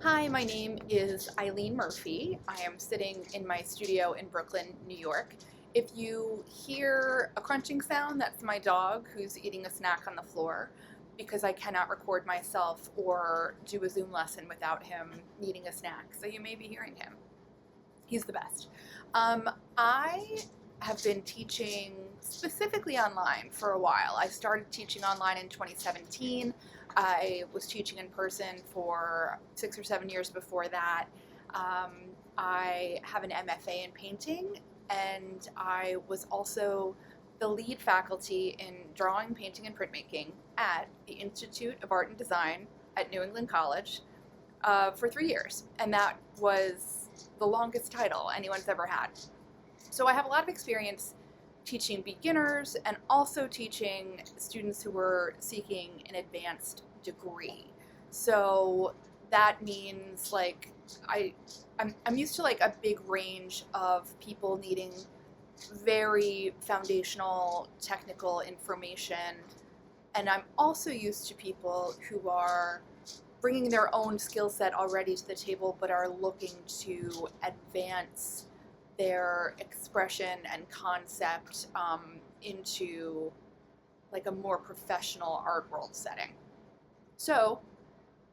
Hi, my name is Eileen Murphy. I am sitting in my studio in Brooklyn, New York. If you hear a crunching sound, that's my dog who's eating a snack on the floor because I cannot record myself or do a Zoom lesson without him needing a snack. So you may be hearing him. He's the best. I have been teaching specifically online for a while. I started teaching online in 2017. I was teaching in person for 6 or 7 years before that. I have an MFA in painting, and I was also the lead faculty in drawing, painting, and printmaking at the Institute of Art and Design at New England College for 3 years, and that was the longest title anyone's ever had. So I have a lot of experience teaching beginners and also teaching students who were seeking an advanced degree. So that means like I'm used to like a big range of people needing very foundational technical information, and I'm also used to people who are bringing their own skill set already to the table but are looking to advance their expression and concept into like a more professional art world setting. So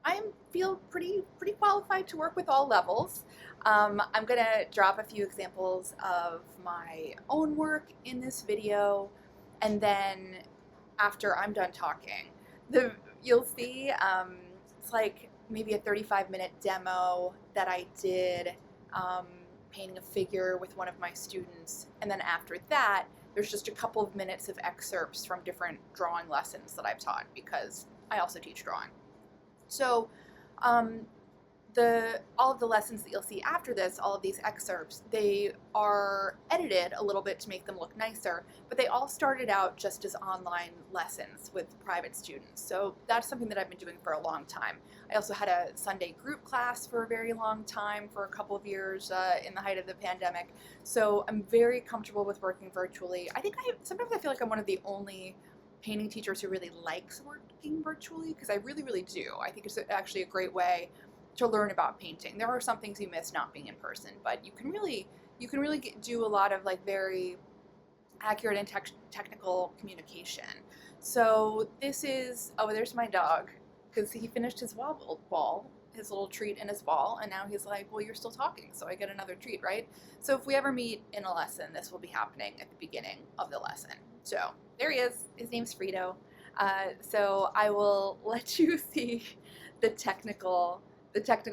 I feel pretty qualified to work with all levels. I'm gonna drop a few examples of my own work in this video, and then after I'm done talking, you'll see it's like maybe a 35-minute demo that I did painting a figure with one of my students, and then after that there's just a couple of minutes of excerpts from different drawing lessons that I've taught because I also teach drawing. So all of the lessons that you'll see after this, all of these excerpts, they are edited a little bit to make them look nicer, but they all started out just as online lessons with private students. So that's something that I've been doing for a long time. I also had a Sunday group class for a very long time, for a couple of years in the height of the pandemic. So I'm very comfortable with working virtually. Sometimes I feel like I'm one of the only painting teachers who really likes working virtually, because I really do. I think it's actually a great way to learn about painting. There are some things you miss not being in person, but you can really do a lot of like very accurate and technical communication. So this is, oh, there's my dog, because he finished his wobble ball, his little treat in his ball, and now he's like, well, you're still talking, so I get another treat, right? So if we ever meet in a lesson, this will be happening at the beginning of the lesson. So there he is. His name's Frito. So I will let you see the technical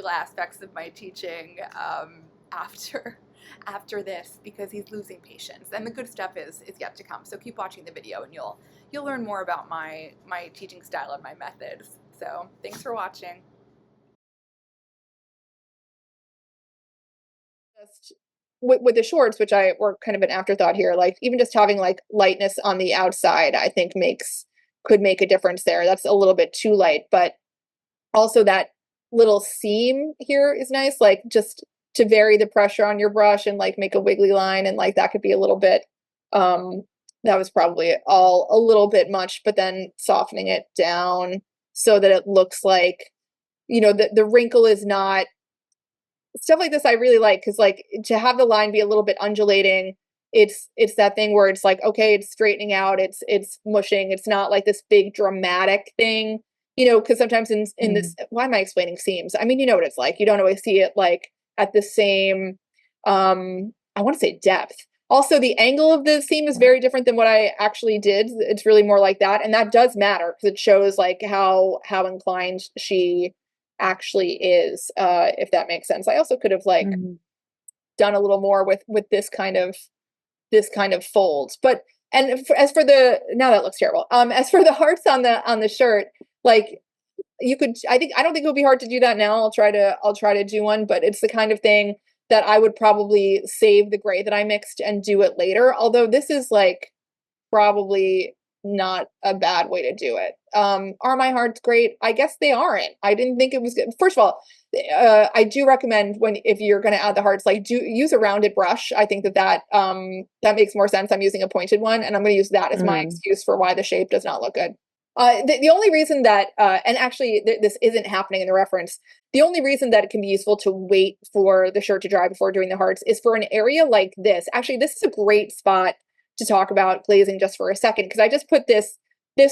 aspects of my teaching after this, because he's losing patience, and the good stuff is yet to come. So keep watching the video, and you'll learn more about my teaching style and my methods. So thanks for watching. Just with the shorts, which were kind of an afterthought here, like even just having like lightness on the outside, I think could make a difference there. That's a little bit too light, but also that little seam here is nice, like just to vary the pressure on your brush and like make a wiggly line, and like that could be a little bit that was probably all a little bit much, but then softening it down so that it looks like, you know, the wrinkle is not, stuff like this I really like, because like to have the line be a little bit undulating, it's that thing where it's like, okay, it's straightening out, it's mushing, it's not like this big dramatic thing, you know, because sometimes in this, why am I explaining seams? I mean, you know what it's like. You don't always see it like at the same, I want to say depth. Also, the angle of the seam is very different than what I actually did. It's really more like that. And that does matter because it shows like how inclined she actually is, if that makes sense. I also could have like done a little more with this kind of folds. But, as for the, now that looks terrible. As for the hearts on the shirt, like you could, I don't think it would be hard to do that now. I'll try to do one, but it's the kind of thing that I would probably save the gray that I mixed and do it later. Although this is like probably not a bad way to do it. Are my hearts great? I guess they aren't. I didn't think it was good. First of all, I do recommend if you're going to add the hearts, like do use a rounded brush. I think that makes more sense. I'm using a pointed one, and I'm going to use that as my excuse for why the shape does not look good. The only reason that, and actually this isn't happening in the reference, the only reason that it can be useful to wait for the shirt to dry before doing the hearts is for an area like this. Actually, this is a great spot to talk about glazing just for a second, because I just put this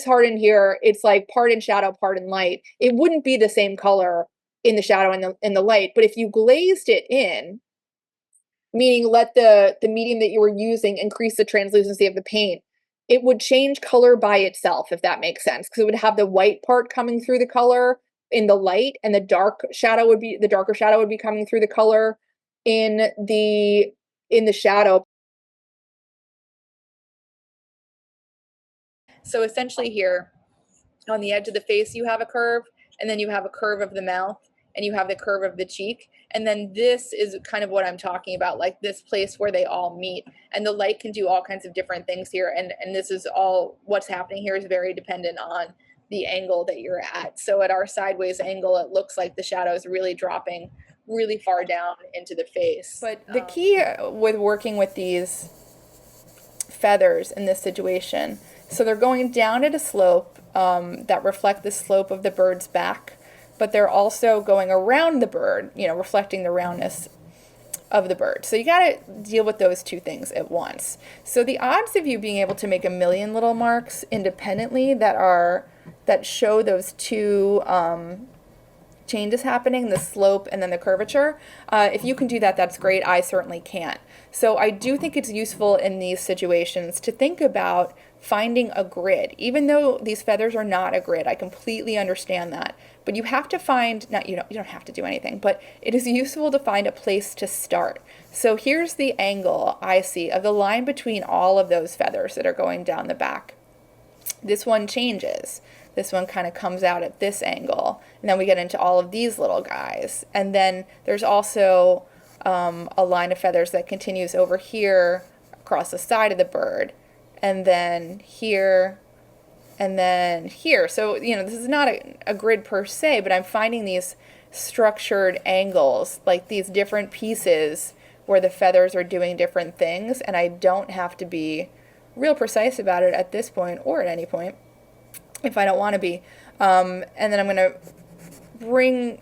heart in here. It's like part in shadow, part in light. It wouldn't be the same color in the shadow and the light, but if you glazed it in, meaning let the medium that you were using increase the translucency of the paint, it would change color by itself, if that makes sense, because it would have the white part coming through the color in the light, and the darker shadow would be coming through the color in the shadow. So essentially here on the edge of the face you have a curve, and then you have a curve of the mouth, and you have the curve of the cheek, and then this is kind of what I'm talking about, like this place where they all meet. And the light can do all kinds of different things here, and this is all, what's happening here is very dependent on the angle that you're at. So at our sideways angle, it looks like the shadow is really dropping really far down into the face. But the key with working with these feathers in this situation, so they're going down at a slope that reflect the slope of the bird's back, but they're also going around the bird, reflecting the roundness of the bird. So you got to deal with those two things at once. So the odds of you being able to make a million little marks independently that show those two changes happening, the slope and then the curvature, if you can do that, that's great. I certainly can't. So I do think it's useful in these situations to think about finding a grid. Even though these feathers are not a grid, I completely understand that. But you have to find, you don't have to do anything, but it is useful to find a place to start. So here's the angle I see of the line between all of those feathers that are going down the back. This one changes. This one kind of comes out at this angle, and then we get into all of these little guys. And then there's also a line of feathers that continues over here across the side of the bird, and then here, and then here. So, this is not a grid per se, but I'm finding these structured angles, like these different pieces where the feathers are doing different things, and I don't have to be real precise about it at this point or at any point if I don't want to be. And then I'm going to bring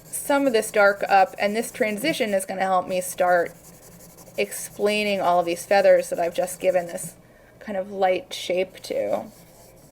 some of this dark up, and this transition is going to help me start explaining all of these feathers that I've just given this kind of light shape to.